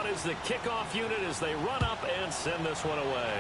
out as the kickoff unit as they run up and send this one away.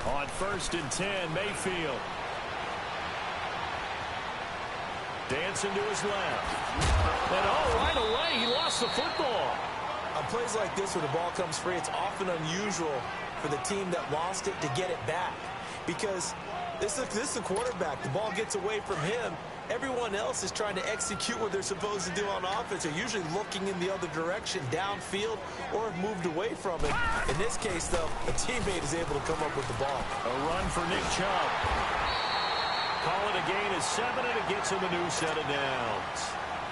On 1st and 10, Mayfield. Dancing to his left. And right away, he lost the football. On plays like this where the ball comes free, it's often unusual for the team that lost it to get it back. Because this is the quarterback. The ball gets away from him. Everyone else is trying to execute what they're supposed to do on offense. They're usually looking in the other direction, downfield, or have moved away from it. In this case, though, a teammate is able to come up with the ball. A run for Nick Chubb. Call it a gain of 7, and it gets him a new set of downs.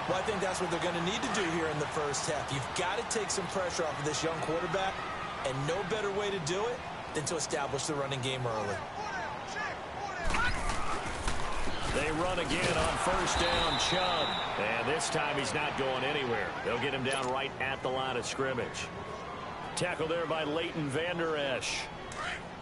Well, I think that's what they're going to need to do here in the first half. You've got to take some pressure off of this young quarterback, and no better way to do it than to establish the running game early. They run again on 1st down, Chubb. And this time he's not going anywhere. They'll get him down right at the line of scrimmage. Tackled there by Leighton Vander Esch.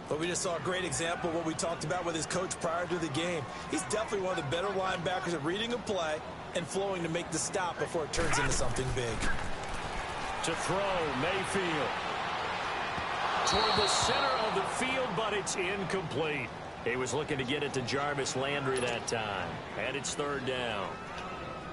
But we just saw a great example of what we talked about with his coach prior to the game. He's definitely one of the better linebackers at reading a play and flowing to make the stop before it turns into something big. To throw, Mayfield. Toward the center of the field, but it's incomplete. He was looking to get it to Jarvis Landry that time. And it's 3rd down.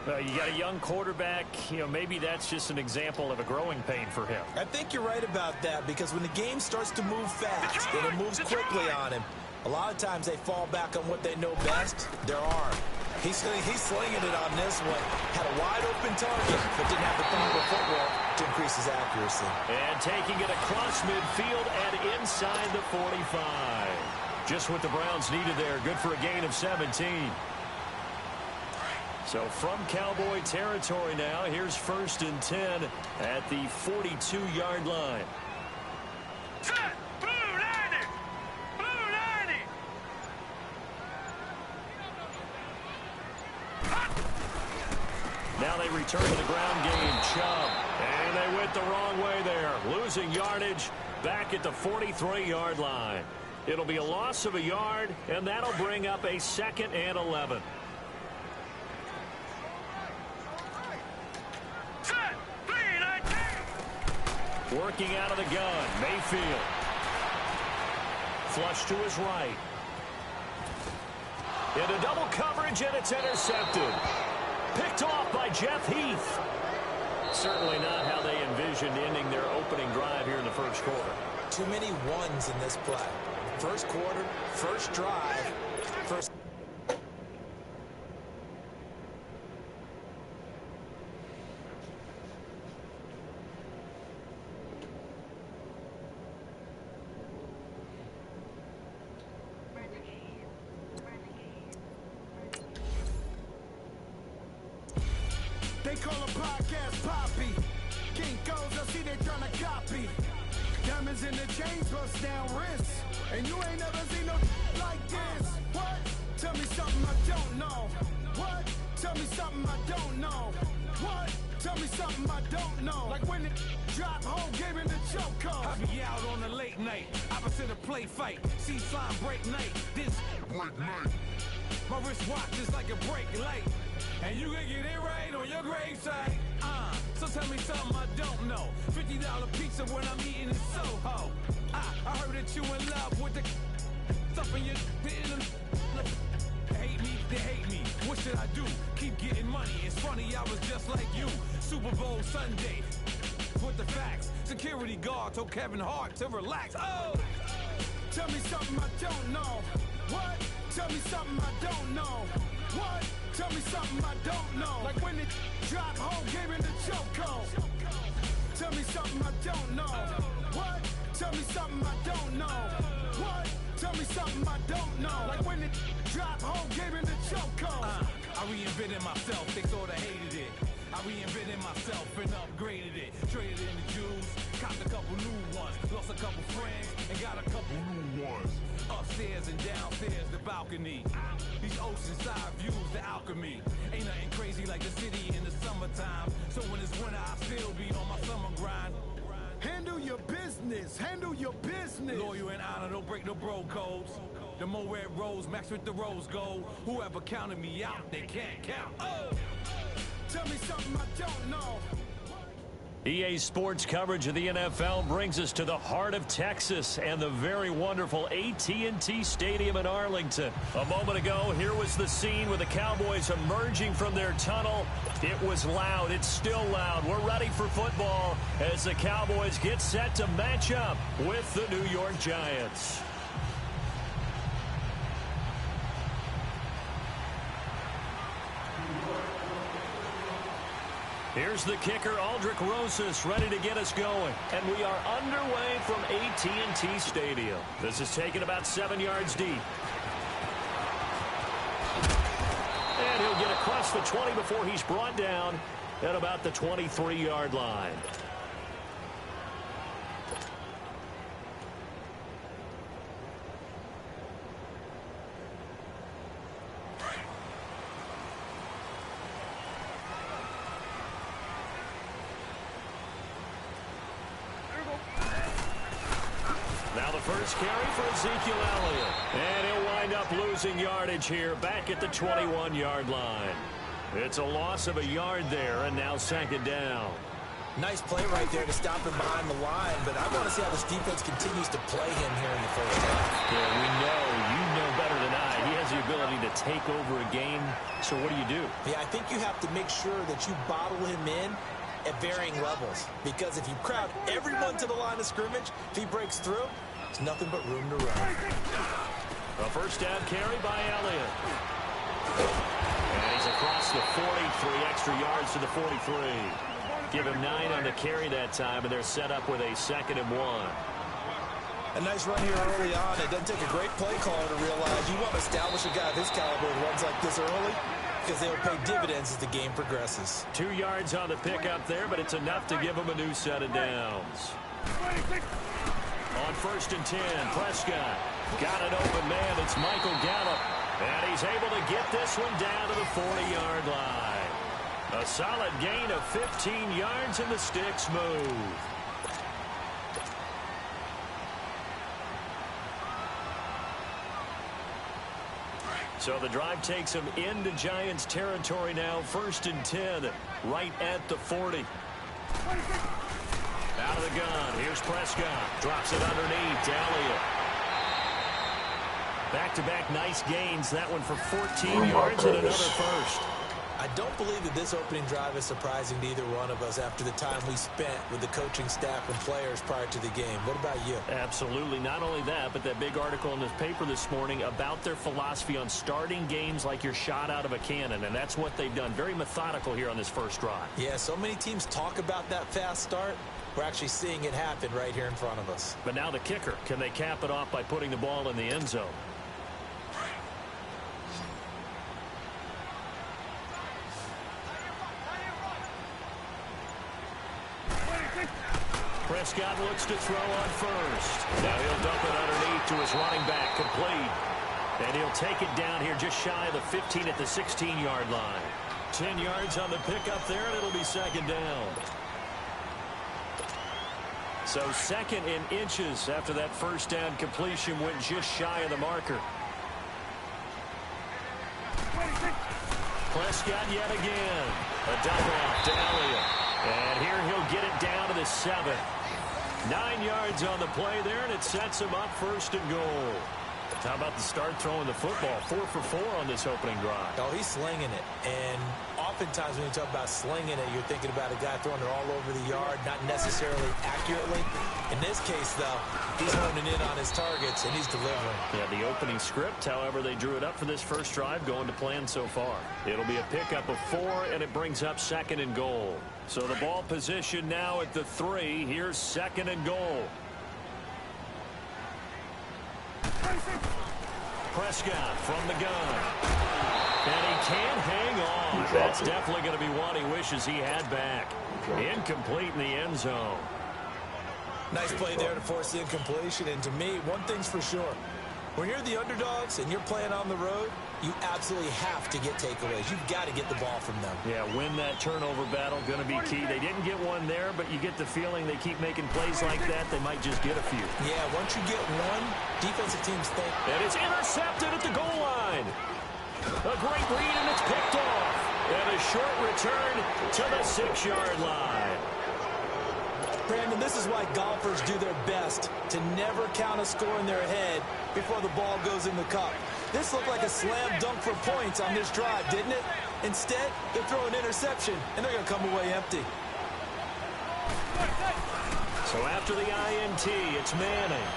You got a young quarterback, maybe that's just an example of a growing pain for him. I think you're right about that, because when the game starts to move fast and it moves quickly on him, a lot of times they fall back on what they know best, their arm. He's slinging it on this one. Had a wide open target, but didn't have the proper footwork to increase his accuracy. And taking it across midfield and inside the 45. Just what the Browns needed there. Good for a gain of 17. So from Cowboy territory now, here's 1st and 10 at the 42-yard line. Now they return to the ground game. Chubb. And they went the wrong way there. Losing yardage back at the 43-yard line. It'll be a loss of a yard, and that'll bring up a 2nd and 11. Working out of the gun, Mayfield. Flush to his right. Into double coverage, and it's intercepted. Picked off by Jeff Heath. Certainly not how they envisioned ending their opening drive here in the first quarter. Too many ones in this play. First quarter, first drive, first. They call a podcast Poppy. King goes, I see they tryna copy. Diamonds in the chains, bust down wrists. And you ain't never seen no like this. What? Tell me something I don't know. What? Tell me something I don't know. What? Tell me something I don't know. Like when it drop home, gave him the choke code. I be out on a late night, opposite a play fight. See slime break night, this break night. My wristwatch is like a brake light. And you can get it right on your gravesite. So tell me something I don't know. $50 pizza when I'm eating in Soho. I heard that you in love with the stuff in your didn't. Hate me, they hate me. What should I do? Keep getting money. It's funny, I was just like you. Super Bowl Sunday. With the facts. Security guard told Kevin Hart to relax. Oh! Tell me something I don't know. What? Tell me something I don't know. What? Tell me something I don't know. Like when it drop home, game in the chokehold. Tell me something I don't know. What? Tell me something I don't know. What? Tell me something I don't know. Like when it drop home, game in the chokehold. I reinvented myself, they sorta hated it. I reinvented myself and upgraded it. Traded in the Jews, copped a couple new ones. Lost a couple friends and got a couple new ones. Upstairs and downstairs, the balcony. These oceanside views, the alchemy. Ain't nothing crazy like the city in the summertime. So when it's winter, I still be on my summer grind. Handle your business. Handle your business. Loyal and honor, don't break no bro codes. The more red rose, max with the rose gold. Whoever counted me out, they can't count. Oh! Tell me something I don't know. EA Sports coverage of the NFL brings us to the heart of Texas and the very wonderful AT&T Stadium in Arlington. A moment ago, here was the scene with the Cowboys emerging from their tunnel. It was loud. It's still loud. We're ready for football as the Cowboys get set to match up with the New York Giants. Here's the kicker, Aldrich Rosas, ready to get us going. And we are underway from AT&T Stadium. This is taken about 7 yards deep. And he'll get across the 20 before he's brought down at about the 23-yard line. Now the first carry for Ezekiel Elliott. And he'll wind up losing yardage here back at the 21-yard line. It's a loss of a yard there, and now second down. Nice play right there to stop him behind the line, but I want to see how this defense continues to play him here in the first half. Yeah, we know. You know better than I. He has the ability to take over a game. So what do? Yeah, I think you have to make sure that you bottle him in at varying levels, because if you crowd everyone to the line of scrimmage, if he breaks through, there's nothing but room to run. A first down carry by Elliott. And he's across the 40, 3 extra yards to the 43. Give him 9 on the carry that time, and they're set up with a 2nd and 1. A nice run here early on. It doesn't take a great play caller to realize you want to establish a guy of his caliber who runs like this early, because they'll pay dividends as the game progresses. 2 yards on the pickup there, but it's enough to give him a new set of downs. On 1st and 10, Prescott got an open man. It's Michael Gallup, and he's able to get this one down to the 40-yard line. A solid gain of 15 yards, and the sticks move. So the drive takes him into Giants territory now. 1st and 10, right at the 40. Out of the gun. Here's Prescott. Drops it underneath to Elliott. Back-to-back nice gains. That one for 14 yards and another first. I don't believe that this opening drive is surprising to either one of us after the time we spent with the coaching staff and players prior to the game. What about you? Absolutely. Not only that, but that big article in the paper this morning about their philosophy on starting games like you're shot out of a cannon, and that's what they've done. Very methodical here on this first drive. Yeah, so many teams talk about that fast start. We're actually seeing it happen right here in front of us. But now the kicker. Can they cap it off by putting the ball in the end zone? Prescott looks to throw on first. Now he'll dump it underneath to his running back, complete. And he'll take it down here just shy of the 15 at the 16-yard line. 10 yards on the pickup there, and it'll be second down. So 2nd in inches after that first down completion went just shy of the marker. Prescott yet again. A dump off to Elliott. And here he'll get it down to the 7. 9 yards on the play there, and it sets him up 1st and goal. How about the start throwing the football? 4 for 4 on this opening drive. Oh, he's slinging it. And oftentimes when you talk about slinging it, you're thinking about a guy throwing it all over the yard, not necessarily accurately. In this case, though, he's honing in on his targets, and he's delivering. Yeah, the opening script, however, they drew it up for this first drive, going to plan so far. It'll be a pickup of 4, and it brings up 2nd and goal. So the ball position now at the 3. Here's 2nd and goal. Prescott from the gun. And he can't hang on. That's definitely going to be one he wishes he had back. Incomplete in the end zone. Nice play there to force the incompletion. And to me, one thing's for sure. When you're the underdogs and you're playing on the road, you absolutely have to get takeaways. You've got to get the ball from them. Yeah, win that turnover battle, going to be key. They didn't get one there, but you get the feeling they keep making plays like that, they might just get a few. Yeah, once you get one, defensive teams think. And it's intercepted at the goal line. A great read, and it's picked off. And a short return to the 6-yard line. Brandon, this is why golfers do their best to never count a score in their head before the ball goes in the cup. This looked like a slam dunk for points on this drive, didn't it? Instead, they throw an interception, and they're going to come away empty. So after the INT, it's Manning.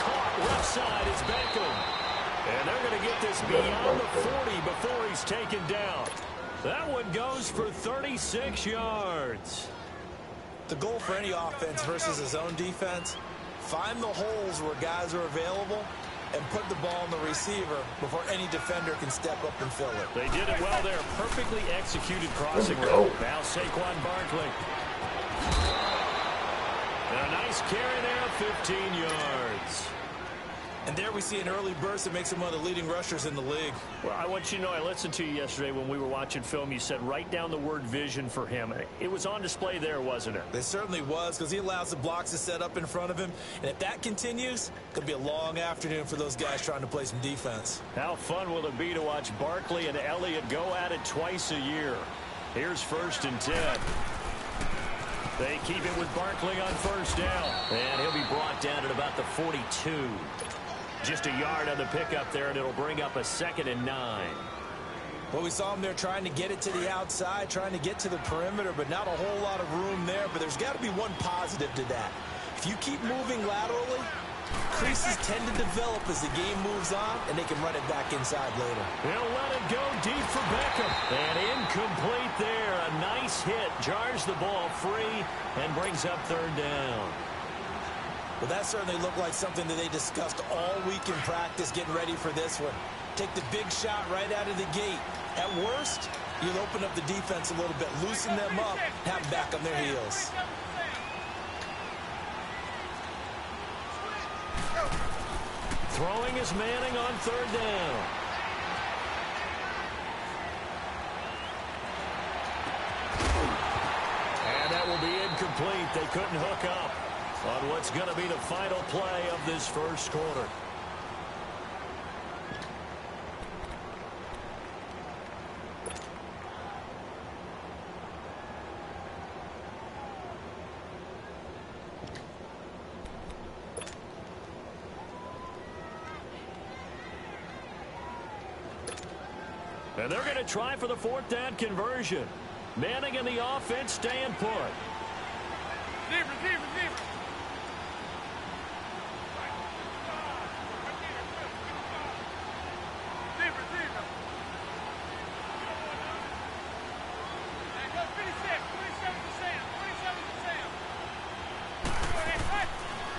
Caught left side is Beckham. And they're going to get this beyond the 40 before he's taken down. That one goes for 36 yards. The goal for any offense versus his own defense, find the holes where guys are available and put the ball on the receiver before any defender can step up and fill it. They did it well there. Perfectly executed crossing route. Now Saquon Barkley. And a nice carry there, 15 yards. And there we see an early burst that makes him one of the leading rushers in the league. Well, I want you to know, I listened to you yesterday when we were watching film. You said write down the word vision for him. It was on display there, wasn't it? It certainly was, because he allows the blocks to set up in front of him. And if that continues, it could be a long afternoon for those guys trying to play some defense. How fun will it be to watch Barkley and Elliott go at it twice a year? Here's 1st and 10. They keep it with Barkley on 1st down. And he'll be brought down at about the 42. Just a yard on the pickup there, and it'll bring up a 2nd and 9. Well, we saw him there trying to get it to the outside, trying to get to the perimeter, but not a whole lot of room there. But there's got to be one positive to that. If you keep moving laterally, creases tend to develop as the game moves on, and they can run it back inside later. They'll let it go deep for Beckham. And incomplete there. A nice hit. Jars the ball free and brings up 3rd down. Well, that certainly looked like something that they discussed all week in practice getting ready for this one. Take the big shot right out of the gate. At worst, you'll open up the defense a little bit, loosen them up, have them back on their heels. Throwing is Manning on 3rd down. And that will be incomplete. They couldn't hook up on what's going to be the final play of this first quarter. And they're going to try for the 4th down conversion. Manning and the offense staying put. Receiver.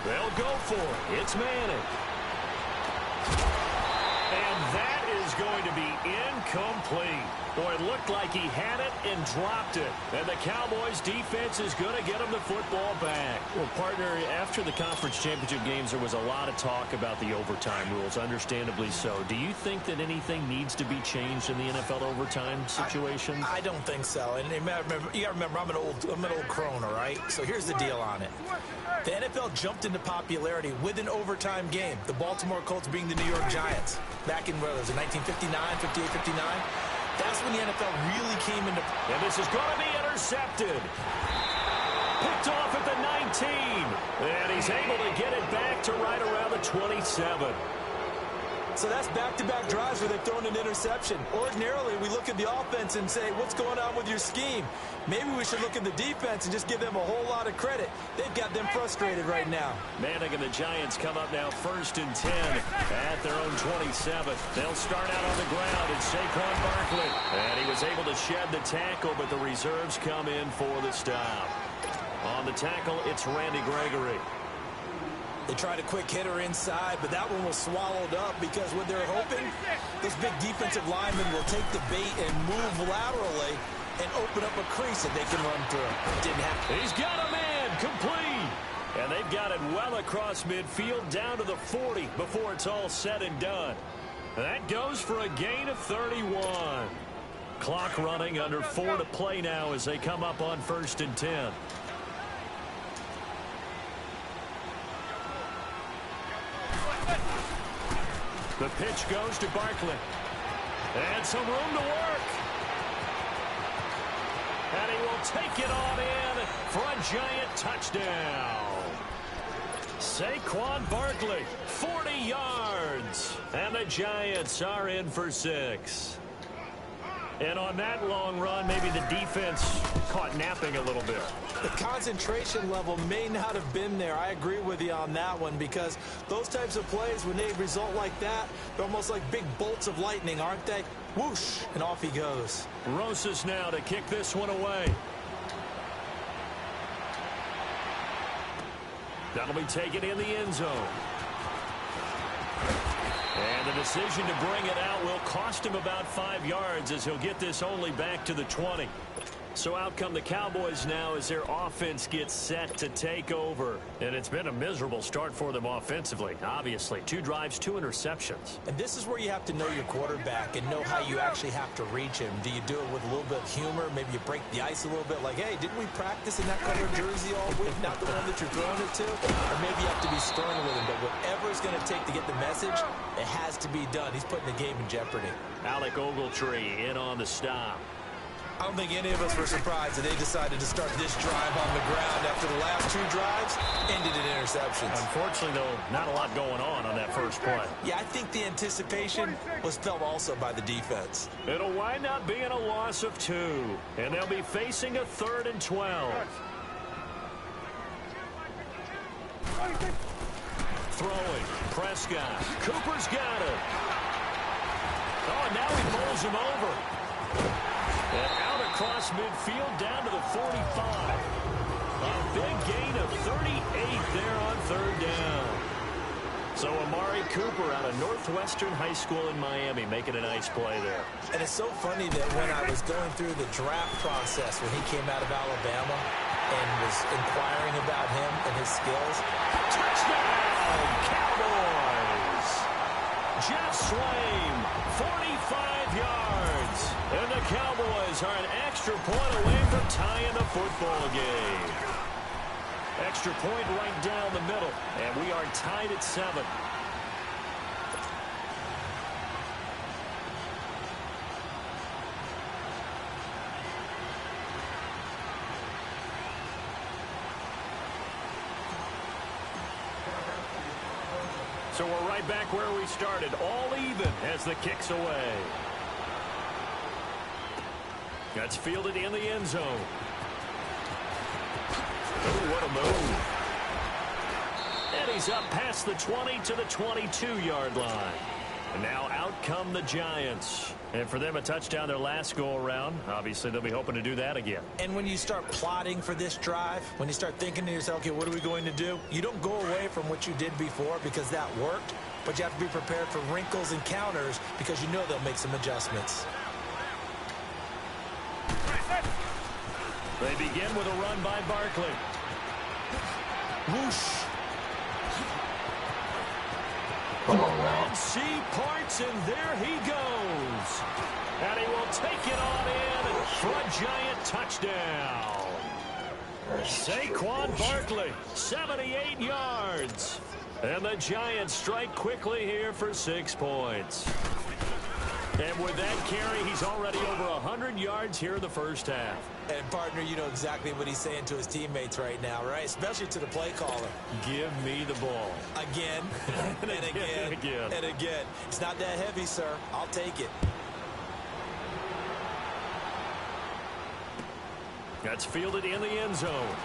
They'll go for it. It's Manning. And that is going to be incomplete. Boy, it looked like he had it and dropped it. And the Cowboys defense is going to get him the football back. Well, partner, after the conference championship games, there was a lot of talk about the overtime rules, understandably so. Do you think that anything needs to be changed in the NFL overtime situation? I don't think so. And you got to remember, I'm an old crone, all right? So here's the deal on it. The NFL jumped into popularity with an overtime game. The Baltimore Colts being the New York Giants. Back in, what was it, 1959, 58, 59? That's when the NFL really came into... And this is going to be intercepted. Picked off at the 19. And he's able to get it back to right around the 27. So that's back-to-back drives where they've thrown an interception. Ordinarily, we look at the offense and say, what's going on with your scheme? Maybe we should look at the defense and just give them a whole lot of credit. They've got them frustrated right now. Manning and the Giants come up now 1st and 10 at their own 27. They'll start out on the ground. It's Saquon Barkley. And he was able to shed the tackle, but the reserves come in for the stop. On the tackle, it's Randy Gregory. They tried a quick hitter inside, but that one was swallowed up because what they're hoping, this big defensive lineman will take the bait and move laterally and open up a crease that they can run through. Didn't happen. He's got a man complete. And they've got it well across midfield down to the 40 before it's all said and done. That goes for a gain of 31. Clock running under 4 to play now as they come up on 1st and 10. The pitch goes to Barkley. And some room to work. And he will take it on in for a Giant touchdown. Saquon Barkley, 40 yards. And the Giants are in for 6. And on that long run, maybe the defense caught napping a little bit. The concentration level may not have been there. I agree with you on that one because those types of plays, when they result like that, they're almost like big bolts of lightning, aren't they? Whoosh, and off he goes. Rosas now to kick this one away. That'll be taken in the end zone. And the decision to bring it out will cost him about 5 yards as he'll get this only back to the 20. So out come the Cowboys now as their offense gets set to take over. And it's been a miserable start for them offensively, obviously. 2 drives, 2 interceptions. And this is where you have to know your quarterback and know how you actually have to reach him. Do you do it with a little bit of humor? Maybe you break the ice a little bit like, hey, didn't we practice in that color jersey all week? Not the one that you're throwing it to? Or maybe you have to be stern with him. But whatever it's going to take to get the message, it has to be done. He's putting the game in jeopardy. Alec Ogletree in on the stop. I don't think any of us were surprised that they decided to start this drive on the ground after the last 2 drives ended in interceptions. Unfortunately, though, not a lot going on that first play. Yeah, I think the anticipation was felt also by the defense. It'll wind up being a loss of 2, and they'll be facing a 3rd and 12. Throwing, Prescott. Cooper's got it. Oh, and now he bowls him over. And out across midfield down to the 45. A big gain of 38 there on 3rd down. So Amari Cooper out of Northwestern High School in Miami making a nice play there. And it's so funny that when I was going through the draft process when he came out of Alabama and was inquiring about him and his skills. Touchdown, Cowboys! Jeff Swaim, 45 yards. And the Cowboys are an extra point away from tying the football game. Extra point right down the middle. And we are tied at 7. So we're right back where we started. All even as the kick's away. That's fielded in the end zone. Oh, what a move. And he's up past the 20 to the 22-yard line. And now out come the Giants. And for them, a touchdown their last go-around. Obviously, they'll be hoping to do that again. And when you start plotting for this drive, when you start thinking to yourself, okay, what are we going to do? You don't go away from what you did before because that worked. But you have to be prepared for wrinkles and counters because you know they'll make some adjustments. They begin with a run by Barkley. Whoosh. Red Sea parts, and there he goes. And he will take it on in for a Giant touchdown. Saquon Barkley, 78 yards. And the Giants strike quickly here for 6 points. And with that carry, he's already over 100 yards here in the first half. And, partner, you know exactly what he's saying to his teammates right now, right? Especially to the play caller. Give me the ball. Again, and again, and again. It's not that heavy, sir. I'll take it. That's fielded in the end zone.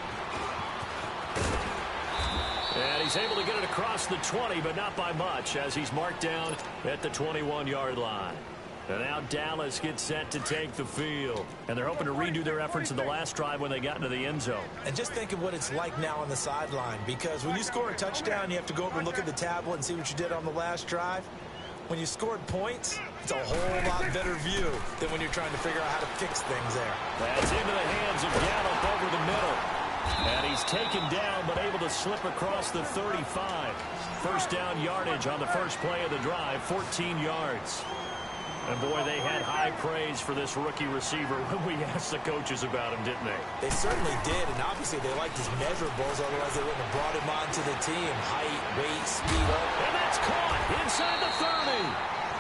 And he's able to get it across the 20, but not by much, as he's marked down at the 21-yard line. And now Dallas gets set to take the field. And they're hoping to redo their efforts in the last drive when they got into the end zone. And just think of what it's like now on the sideline, because when you score a touchdown, you have to go over and look at the tablet and see what you did on the last drive. When you scored points, it's a whole lot better view than when you're trying to figure out how to fix things there. That's into the hands of Gallup over the middle. And he's taken down, but able to slip across the 35. First down yardage on the first play of the drive, 14 yards. And, boy, they had high praise for this rookie receiver when we asked the coaches about him, didn't they? They certainly did, and obviously they liked his measurables, otherwise they wouldn't have brought him onto the team. Height, weight, speed up. And that's caught inside the 30.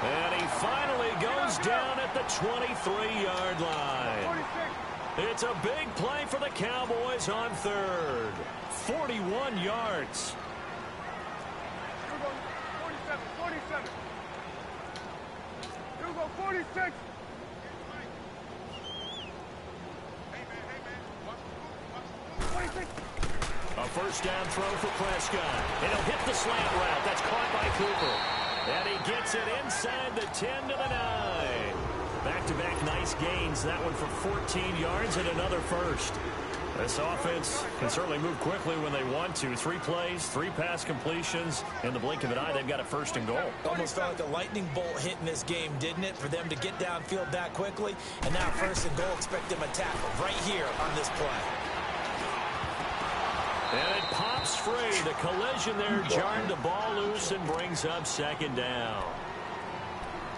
And he finally goes down at the 23-yard line. It's a big play for the Cowboys on third. 41 yards. 47. 46. A first down throw for Prescott. And he'll hit the slant route. That's caught by Cooper. And he gets it inside the 10 to the 9. Back-to-back nice gains. That one for 14 yards and another first. This offense can certainly move quickly when they want to. 3 plays, 3 pass completions. In the blink of an eye, they've got a first and goal. Almost felt like a lightning bolt hit in this game, didn't it? For them to get downfield that quickly. And now first and goal, expect them to tackle right here on this play. And it pops free. The collision there jarred the ball loose and brings up second down.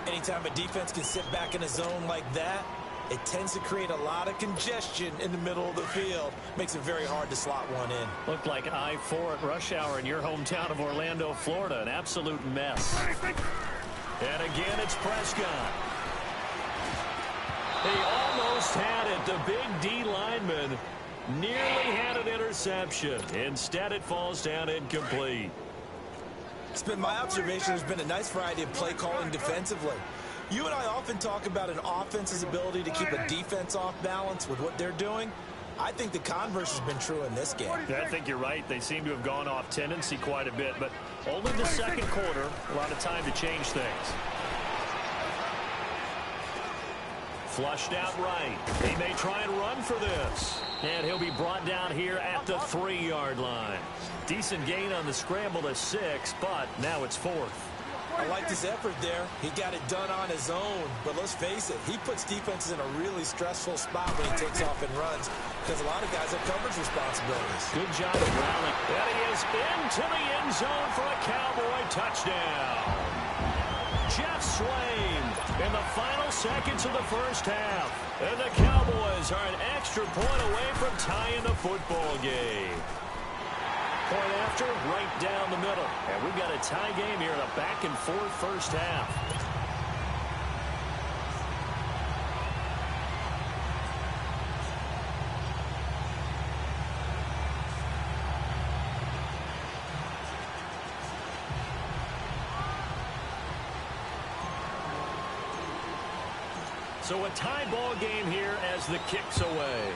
Anytime a defense can sit back in a zone like that, it tends to create a lot of congestion in the middle of the field. Makes it very hard to slot one in. Looked like I-4 at rush hour in your hometown of Orlando, Florida. An absolute mess. And again, it's Prescott. He almost had it. The big D lineman nearly had an interception. Instead, it falls down incomplete. It's been my observation there's been a nice variety of play calling defensively. You and I often talk about an offense's ability to keep a defense off balance with what they're doing. I think the converse has been true in this game. Yeah, I think you're right. They seem to have gone off tendency quite a bit, but only the second quarter, a lot of time to change things. Flushed out right. He may try and run for this. And he'll be brought down here at the 3-yard line. Decent gain on the scramble to 6, but now it's 4th. I like this effort there. He got it done on his own. But let's face it, he puts defenses in a really stressful spot when he takes off and runs because a lot of guys have coverage responsibilities. Good job of rallying. And he is into the end zone for a Cowboy touchdown. Jeff Swain in the final seconds of the first half. And the Cowboys are an extra point away from tying the football game. Point after, right down the middle. And we've got a tie game here in a back-and-forth first half. So a tie ball game here as the kick's away.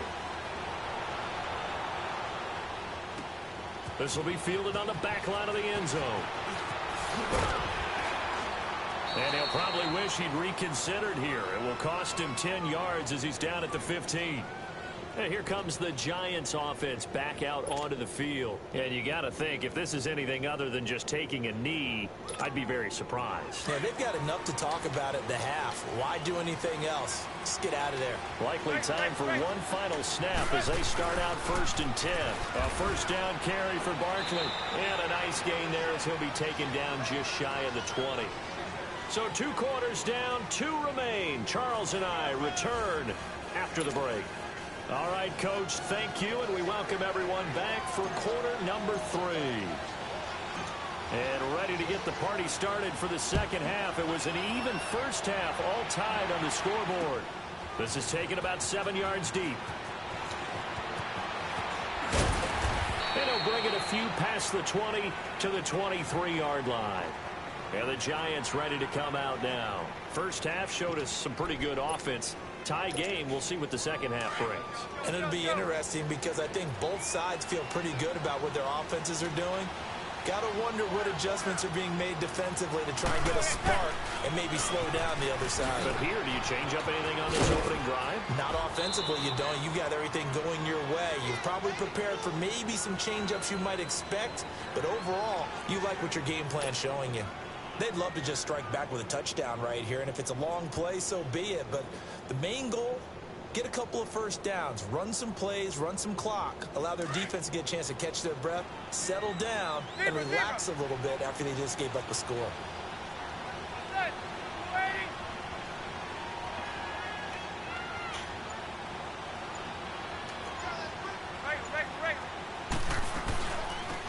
This will be fielded on the back line of the end zone. And he'll probably wish he'd reconsidered here. It will cost him 10 yards as he's down at the 15. And here comes the Giants offense back out onto the field. And you got to think, if this is anything other than just taking a knee, I'd be very surprised. Yeah, they've got enough to talk about at the half. Why do anything else? Just get out of there. Likely time for one final snap as they start out 1st and 10. A first down carry for Barkley. And a nice gain there as he'll be taken down just shy of the 20. So 2 quarters down, 2 remain. Charles and I return after the break. All right, Coach, thank you, and we welcome everyone back for quarter number 3. And ready to get the party started for the second half. It was an even first half, all tied on the scoreboard. This is taken about 7 yards deep. And he'll bring it a few past the 20 to the 23-yard line. And the Giants ready to come out now. First half showed us some pretty good offense. Tie game. We'll see what the second half brings. And it'll be interesting because I think both sides feel pretty good about what their offenses are doing. Got to wonder what adjustments are being made defensively to try and get a spark and maybe slow down the other side. But here, do you change up anything on this opening drive? Not offensively, you don't. You got everything going your way. You've probably prepared for maybe some change-ups you might expect, but overall, you like what your game plan's showing you. They'd love to just strike back with a touchdown right here, and if it's a long play, so be it. But the main goal, get a couple of first downs, run some plays, run some clock, allow their defense to get a chance to catch their breath, settle down, and relax a little bit after they just gave up a score.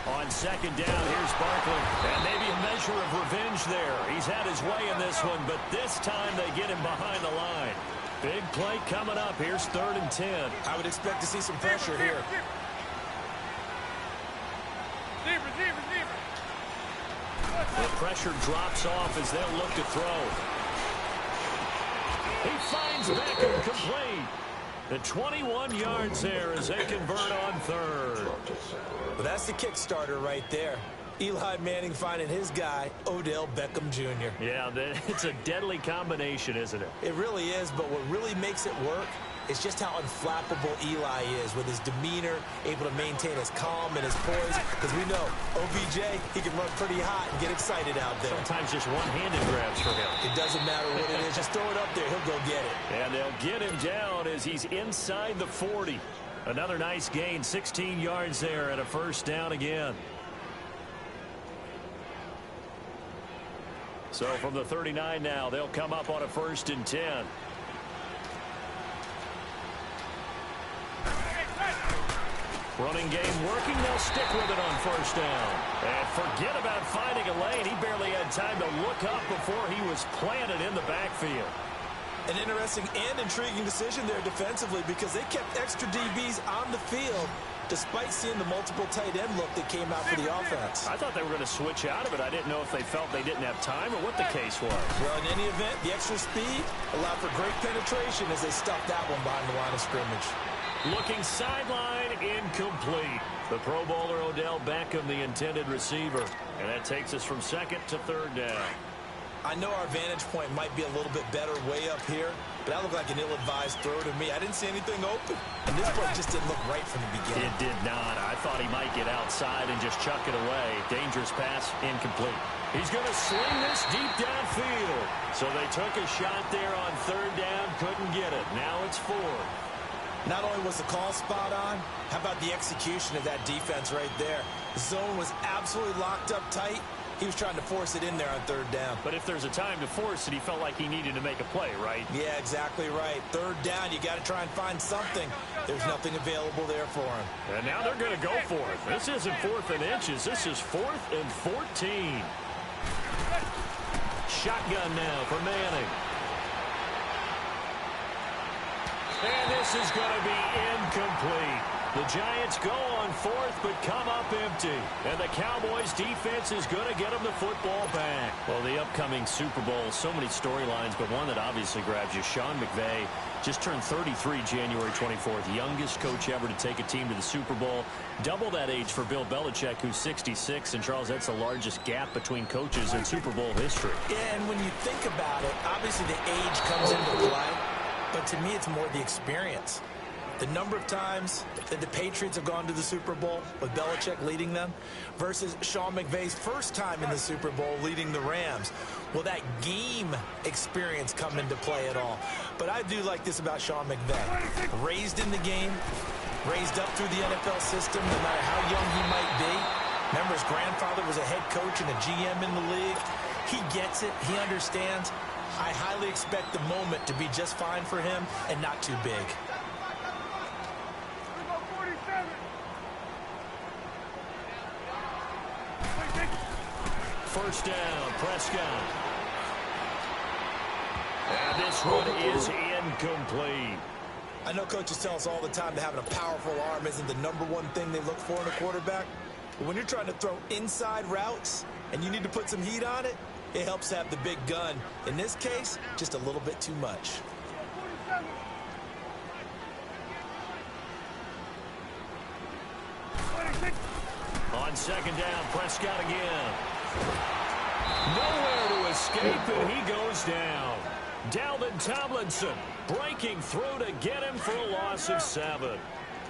On second down, here's Barkley. And maybe a measure of revenge there. He's had his way in this one, but this time they get him behind the line. Big play coming up. Here's 3rd and 10. I would expect to see some pressure here. The pressure drops off as they'll look to throw. He finds Beckham complete. The 21 yards there as they convert on 3rd. Well, that's the Kickstarter right there. Eli Manning finding his guy, Odell Beckham Jr. Yeah, it's a deadly combination, isn't it? It really is, but what really makes it work is just how unflappable Eli is with his demeanor, able to maintain his calm and his poise. Because we know, OBJ, he can run pretty hot and get excited out there. Sometimes just one-handed grabs for him. It doesn't matter what it is. Just throw it up there. He'll go get it. And they'll get him down as he's inside the 40. Another nice gain, 16 yards there and a first down again. So from the 39 now, they'll come up on a 1st and 10. Running game working. They'll stick with it on 1st down. And forget about finding a lane. He barely had time to look up before he was planted in the backfield. An interesting and intriguing decision there defensively because they kept extra DBs on the field despite seeing the multiple tight end look that came out for the offense. I thought they were going to switch out of it. I didn't know if they felt they didn't have time or what the case was. Well, in any event, the extra speed allowed for great penetration as they stuffed that one behind the line of scrimmage. Looking sideline, incomplete. The Pro Bowler Odell Beckham, the intended receiver. And that takes us from 2nd to 3rd down. I know our vantage point might be a little bit better way up here, but that looked like an ill-advised throw to me. I didn't see anything open. And this play just didn't look right from the beginning. It did not. I thought he might get outside and just chuck it away. Dangerous pass, incomplete. He's going to sling this deep downfield. So they took a shot there on 3rd down, couldn't get it. Now it's 4th. Not only was the call spot on, how about the execution of that defense right there? The zone was absolutely locked up tight. He was trying to force it in there on 3rd down. But if there's a time to force it, he felt like he needed to make a play, right? Yeah, exactly right. 3rd down, you got to try and find something. There's nothing available there for him. And now they're going to go for it. This isn't 4th and inches. This is 4th and 14. Shotgun now for Manning. And this is going to be incomplete. The Giants go on 4th, but come up empty. And the Cowboys' defense is going to get them the football back. Well, the upcoming Super Bowl, so many storylines, but one that obviously grabs you. Sean McVay just turned 33 January 24th. Youngest coach ever to take a team to the Super Bowl. Double that age for Bill Belichick, who's 66. And, Charles, that's the largest gap between coaches in Super Bowl history. Yeah, and when you think about it, obviously the age comes into play. But to me, it's more the experience. The number of times that the Patriots have gone to the Super Bowl with Belichick leading them versus Sean McVay's first time in the Super Bowl leading the Rams. Will that game experience come into play at all? But I do like this about Sean McVay. Raised in the game, raised up through the NFL system, no matter how young he might be. Remember, his grandfather was a head coach and a GM in the league. He gets it. He understands. I highly expect the moment to be just fine for him and not too big. first down. Prescott. And this one is incomplete. I know coaches tell us all the time that having a powerful arm isn't the #1 thing they look for in a quarterback. But when you're trying to throw inside routes and you need to put some heat on it, it helps have the big gun. In this case, just a little bit too much. On second down, Prescott again. Nowhere to escape, and he goes down. Dalvin Tomlinson breaking through to get him for a loss of 7.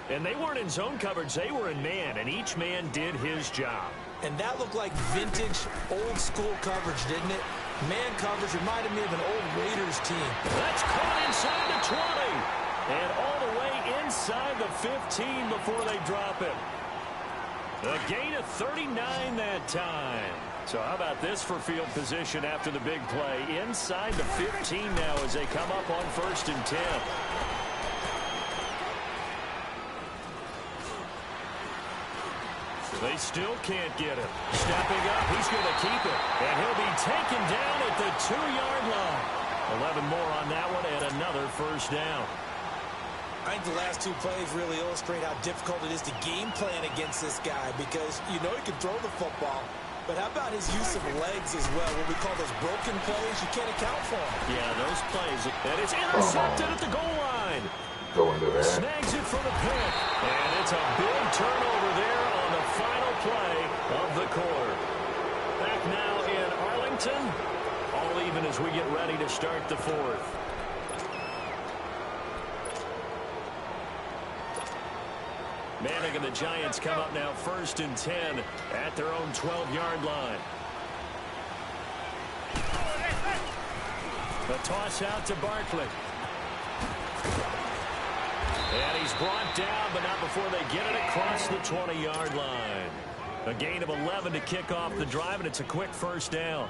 And they weren't in zone coverage, they were in man, and each man did his job. And that looked like vintage, old-school coverage, didn't it? Man coverage reminded me of an old Raiders team. That's caught inside the 20. And all the way inside the 15 before they drop it. A gain of 39 that time. So how about this for field position after the big play? Inside the 15 now as they come up on 1st and 10. They still can't get him. Stepping up, he's going to keep it. And he'll be taken down at the 2-yard line. 11 more on that one and another first down. I think the last 2 plays really illustrate how difficult it is to game plan against this guy because you know he can throw the football, but how about his use of legs as well, what we call those broken plays? You can't account for them. Yeah, those plays. And it's intercepted at the goal line. Go into that. Snags it for the pick. And it's a big turnover there on the final play of the quarter. Back now in Arlington. All even as we get ready to start the 4th. Manning and the Giants come up now 1st and 10 at their own 12-yard line. The toss out to Barkley. And he's brought down, but not before they get it across the 20-yard line. A gain of 11 to kick off the drive, and it's a quick first down.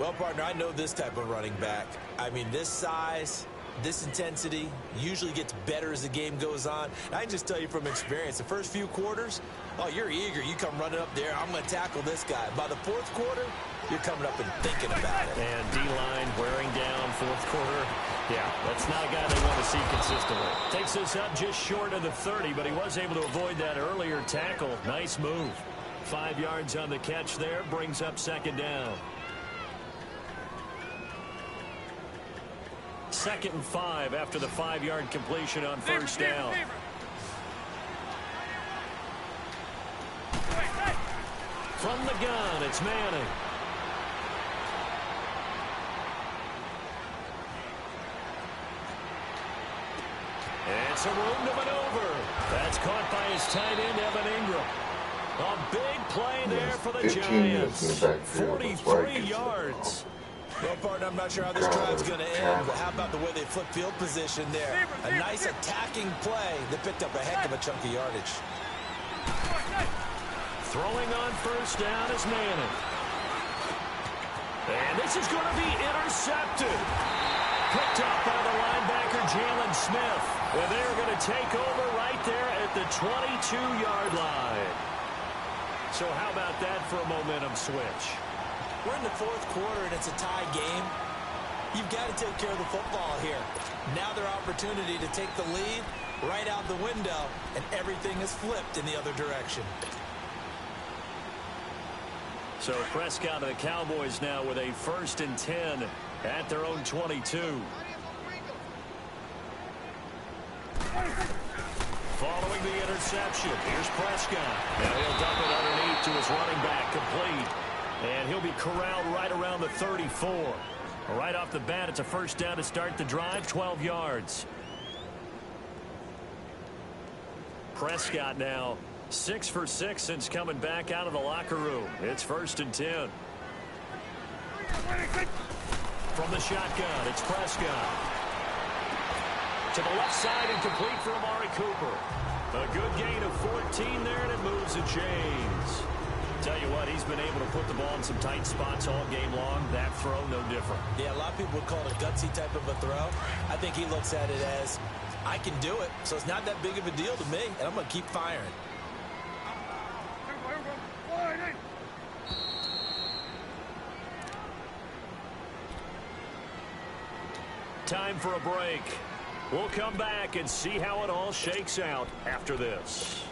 Well, partner, I know this type of running back. I mean, this size, this intensity usually gets better as the game goes on. And I can just tell you from experience, the first few quarters, oh, you're eager. You come running up there, I'm going to tackle this guy. By the 4th quarter, you're coming up and thinking about it. And D-line wearing down 4th quarter. Yeah, that's not a guy they want to see consistently. Takes this up just short of the 30, but he was able to avoid that earlier tackle. Nice move. 5 yards on the catch there, brings up 2nd down. 2nd and 5 after the 5-yard completion on 1st down. From the gun, it's Manning. It's a room to maneuver. That's caught by his tight end, Evan Ingram. A big play there for the Giants. 43 yards. Well, partner, I'm not sure how this drive's going to end, but how about the way they flip field position there? A nice attacking play that picked up a heck of a chunk of yardage. Throwing on 1st down is Manning. And this is going to be intercepted. Picked up by the linebacker, Jalen Smith. And they're going to take over right there at the 22-yard line. So how about that for a momentum switch? We're in the 4th quarter, and it's a tie game. You've got to take care of the football here. Now their opportunity to take the lead right out the window, and everything is flipped in the other direction. So Prescott and the Cowboys now with a 1st and 10 at their own 22. Following the interception, here's Prescott. Now he'll dump it underneath to his running back, complete. And he'll be corralled right around the 34. Right off the bat, it's a 1st down to start the drive, 12 yards. Prescott now 6 for 6 since coming back out of the locker room. It's 1st and 10. From the shotgun, it's Prescott. To the left side and complete for Amari Cooper. A good gain of 14 there, and it moves the chains. Tell you what, he's been able to put the ball in some tight spots all game long. That throw, no different. Yeah, a lot of people would call it a gutsy type of a throw. I think he looks at it as, I can do it, so it's not that big of a deal to me, and I'm going to keep firing. time for a break. We'll come back and see how it all shakes out after this.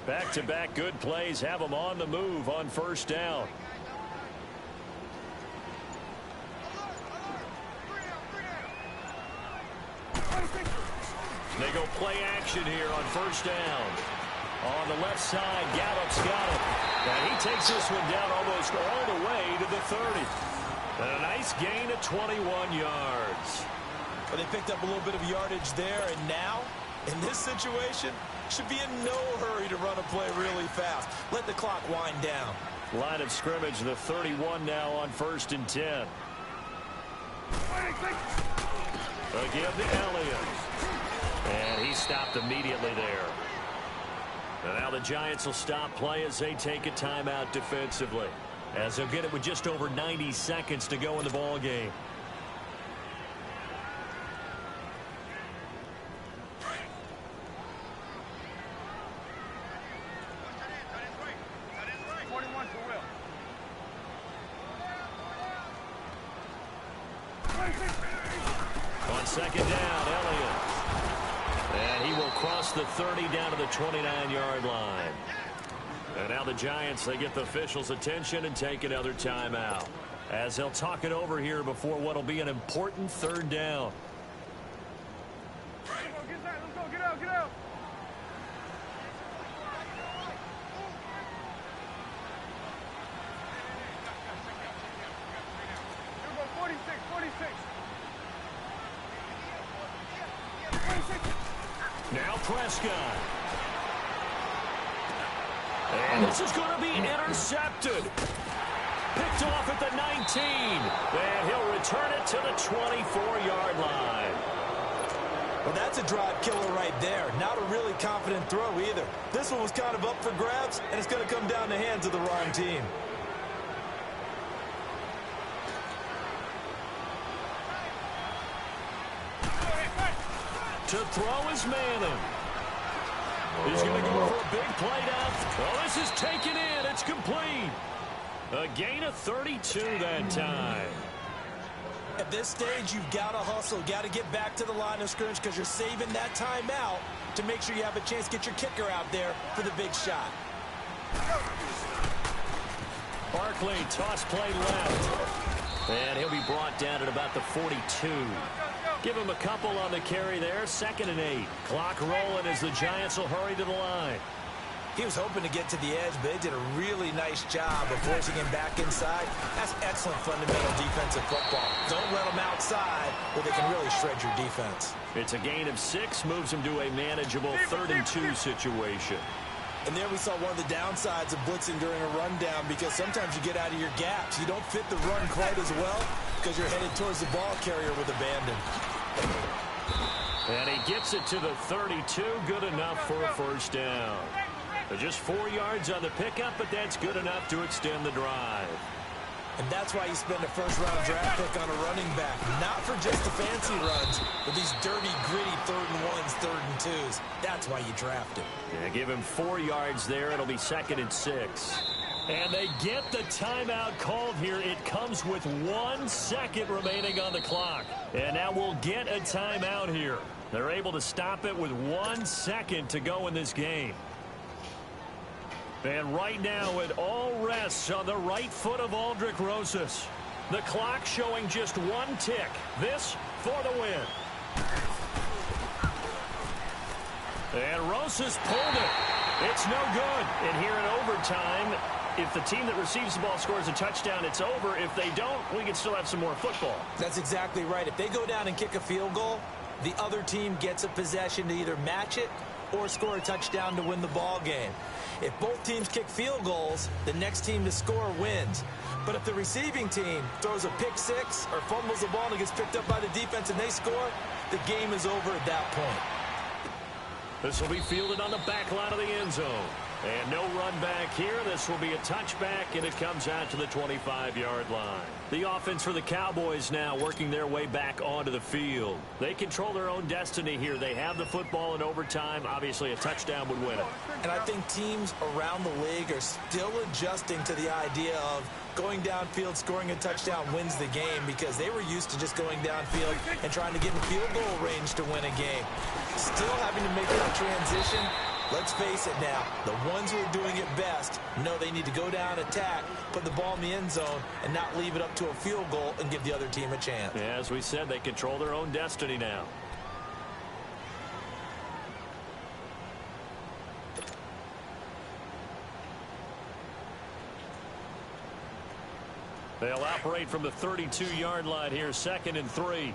Back-to-back good plays have them on the move on first down. They go play action here on first down. On the left side, Gallup's got it. And he takes this one down almost all the way to the 30. And a nice gain of 21 yards. Well, they picked up a little bit of yardage there, and now, in this situation, should be in no hurry to run a play really fast. Let the clock wind down. Line of scrimmage, the 31 now on 1st and 10. Again to Elliott. And he stopped immediately there. And now the Giants will stop play as they take a timeout defensively, as they'll get it with just over 90 seconds to go in the ball game. On second down, Elliott. And he will cross the 30 down to the 29-yard line. And now the Giants, they get the officials' attention and take another timeout, as they'll talk it over here before what will be an important 3rd down. Let's go, get out, get out. Here we go, 46, 46. Now Prescott. And this is going to be intercepted. Picked off at the 19. And he'll return it to the 24-yard line. Well, that's a drive killer right there. Not a really confident throw either. This one was kind of up for grabs, and it's going to come down the hands of the wrong team. To throw is Manning. He's going to go for a big play down. Oh, this is taken in. It's complete. A gain of 32 that time. At this stage, you've got to hustle. Got to get back to the line of scrimmage because you're saving that timeout to make sure you have a chance to get your kicker out there for the big shot. Barkley, toss play left. And he'll be brought down at about the 42. Give him a couple on the carry there. 2nd and 8. Clock rolling as the Giants will hurry to the line. He was hoping to get to the edge, but they did a really nice job of forcing him back inside. That's excellent fundamental defensive football. Don't let them outside where they can really shred your defense. It's a gain of 6, moves him to a manageable 3rd and 2 situation. And there we saw one of the downsides of blitzing during a rundown, because sometimes you get out of your gaps. You don't fit the run quite as well because you're headed towards the ball carrier with abandon. And he gets it to the 32. Good enough for a 1st down. Just 4 yards on the pickup, but that's good enough to extend the drive. And that's why you spend a 1st-round draft pick on a running back. Not for just the fancy runs, but these dirty, gritty 3rd and 1s, 3rd and 2s. That's why you draft him. Yeah, give him 4 yards there. It'll be 2nd and 6. And they get the timeout called here. It comes with 1 second remaining on the clock. And now we'll get a timeout here. They're able to stop it with 1 second to go in this game. And right now it all rests on the right foot of Aldrick Rosas. The clock showing just 1 tick. This for the win. And Rosas pulled it. It's no good. And here in overtime, if the team that receives the ball scores a touchdown, it's over. If they don't, we can still have some more football. That's exactly right. If they go down and kick a field goal, the other team gets a possession to either match it or score a touchdown to win the ball game. If both teams kick field goals, the next team to score wins. But if the receiving team throws a pick 6 or fumbles the ball and gets picked up by the defense and they score, the game is over at that point. This will be fielded on the back line of the end zone. And no run back here. This will be a touchback, and it comes out to the 25-yard line. The offense for the Cowboys now working their way back onto the field. They control their own destiny here. They have the football in overtime. Obviously, a touchdown would win it. And I think teams around the league are still adjusting to the idea of going downfield, scoring a touchdown wins the game, because they were used to just going downfield and trying to get in field goal range to win a game. Still having to make that transition. Let's face it now, the ones who are doing it best know they need to go down, attack, put the ball in the end zone, and not leave it up to a field goal and give the other team a chance. Yeah, as we said, they control their own destiny now. They'll operate from the 32-yard line here, 2nd and 3.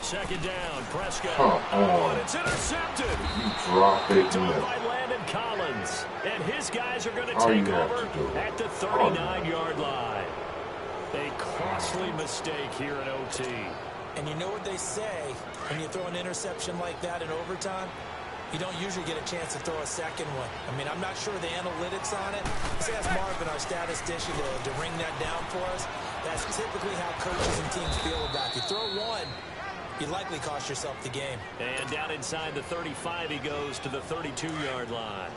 Second down, Prescott. And it's intercepted. You drop it. Done by Landon Collins. And his guys are going to take over at the 39-yard line. A costly mistake here in OT. And you know what they say, when you throw an interception like that in overtime, you don't usually get a chance to throw a second one. I mean, I'm not sure the analytics on it. Let's ask Marvin, our statistician, to ring that down for us. That's typically how coaches and teams feel about it. You throw one, you likely cost yourself the game. And down inside the 35, he goes to the 32-yard line.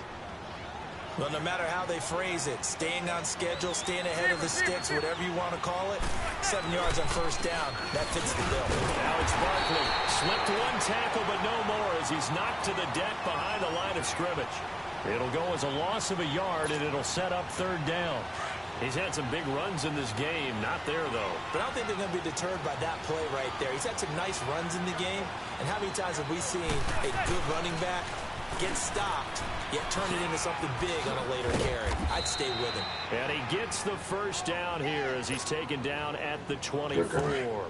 Well, no matter how they phrase it, staying on schedule, staying ahead of the sticks, whatever you want to call it, 7 yards on first down, that fits the bill. Now it's Barkley. Slipped one tackle, but no more as he's knocked to the deck behind the line of scrimmage. It'll go as a loss of a yard, and it'll set up 3rd down. He's had some big runs in this game. Not there, though. But I don't think they're going to be deterred by that play right there. He's had some nice runs in the game. And how many times have we seen a good running back get stopped, yet turn it into something big on a later carry? I'd stay with him. And he gets the first down here as he's taken down at the 24.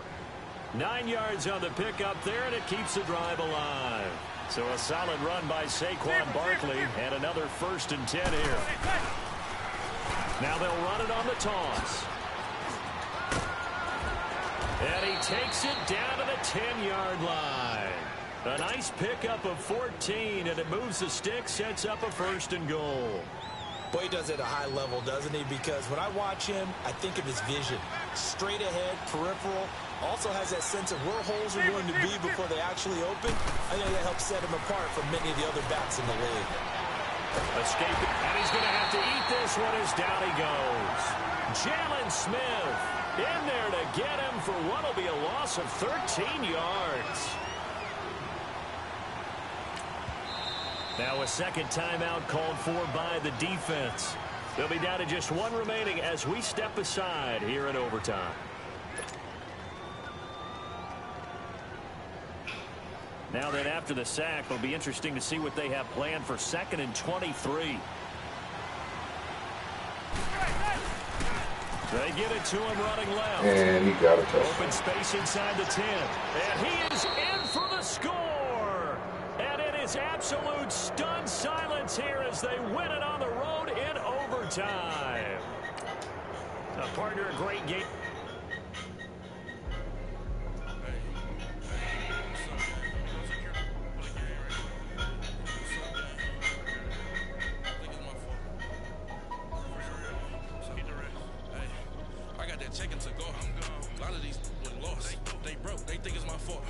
9 yards on the pickup there, and it keeps the drive alive. So a solid run by Saquon Barkley, and another 1st and 10 here. Now they'll run it on the toss. And he takes it down to the 10-yard line. A nice pickup of 14, and it moves the stick, sets up a 1st and goal. Boy, he does it at a high level, doesn't he? Because when I watch him, I think of his vision. Straight ahead, peripheral. Also has that sense of where holes are going to be before they actually open. I think that helps set him apart from many of the other backs in the league. Escaping, and he's going to have to eat this one as down he goes. Jalen Smith in there to get him for what will be a loss of 13 yards. Now a second timeout called for by the defense. They'll be down to just 1 remaining as we step aside here in overtime. Now then, after the sack, it'll be interesting to see what they have planned for 2nd and 23. They get it to him running left. And he got a touchdown. Open space inside the 10. And he is in for the score. And it is absolute stunned silence here as they win it on the road in overtime. Partner, a great game. Taken to go. I'm gone. A lot of these lost. They broke. They think it's my fault.